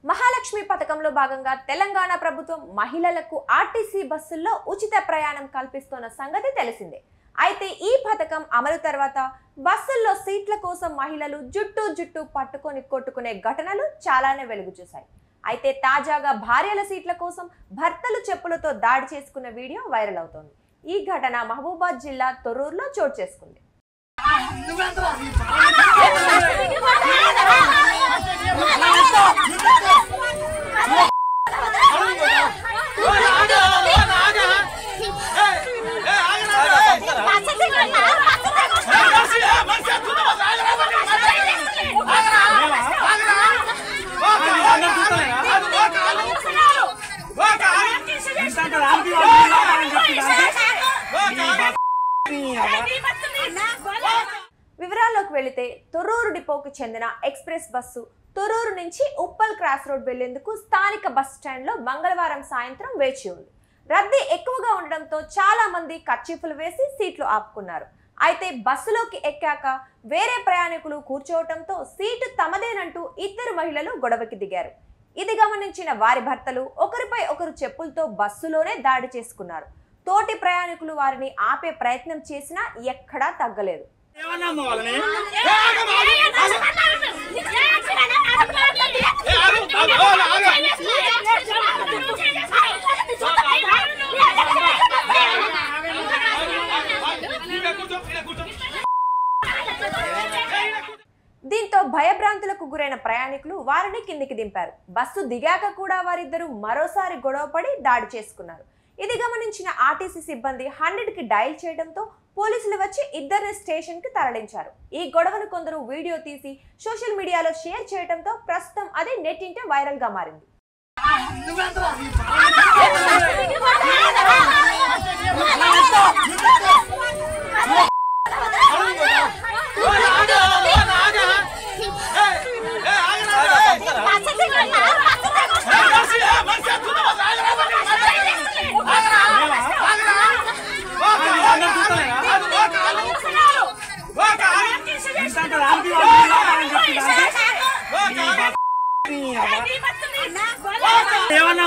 మహాలక్ష్మి పథకంలో భాగంగా తెలంగాణ ప్రభుత్వం మహిళలకు ఆర్టీసీ బస్సుల్లో ఉచిత ప్రయాణం కల్పిస్తున్న సంగతి తెలిసిందే. అయితే ఈ పథకం అమలు తర్వాత బస్సుల్లో సీట్ల కోసం మహిళలు జుట్టు పట్టుకొని కొట్టుకునే ఘటనలు చాలానే వెలుగు చూశాయి. అయితే తాజాగా భార్యల సీట్ల కోసం భర్తలు చెప్పులతో దాడి చేసుకున్న వీడియో వైరల్ అవుతోంది. ఈ ఘటన మహబూబాద్ జిల్లా తొర్రూరులో చోటు చేసుకుంది. వివరాల్లోకి వెళితే తొర్రూరు డిపోకు చెందిన ఎక్స్ప్రెస్ బస్సు తొర్రూరు నుంచి ఉప్పల్ క్రాస్ రోడ్ వెళ్లేందుకు స్థానిక బస్ స్టాండ్ లో మంగళవారం సాయంత్రం వేచి ఉంది. రద్దీ ఎక్కువగా ఉండడంతో చాలా మంది కర్చీఫ్లు వేసి సీట్లు ఆపుకున్నారు. అయితే బస్సులోకి ఎక్కాక వేరే ప్రయాణికులు కూర్చోవడంతో సీటు తమదేనంటూ ఇద్దరు మహిళలు గొడవకి దిగారు. ఇది గమనించిన వారి భర్తలు ఒకరిపై ఒకరు చెప్పులతో బస్సులోనే దాడి చేసుకున్నారు. తోటి ప్రయాణికులు వారిని ఆపే ప్రయత్నం చేసినా ఎక్కడా తగ్గలేదు. దీంతో భయభ్రాంతులకు గురైన ప్రయాణికులు వారిని కిందికి దింపారు. బస్సు దిగాక కూడా వారిద్దరూ మరోసారి గొడవపడి దాడి చేసుకున్నారు. ఇది గమనించిన ఆర్టీసీ సిబ్బంది 100కి డయల్ చేయడంతో పోలీసులు వచ్చి ఇద్దరిని స్టేషన్ కి తరలించారు. ఈ గొడవను కొందరు వీడియో తీసి సోషల్ మీడియాలో షేర్ చేయడంతో ప్రస్తుతం అది నెట్టింట వైరల్ గా మారింది. ఏమన్నా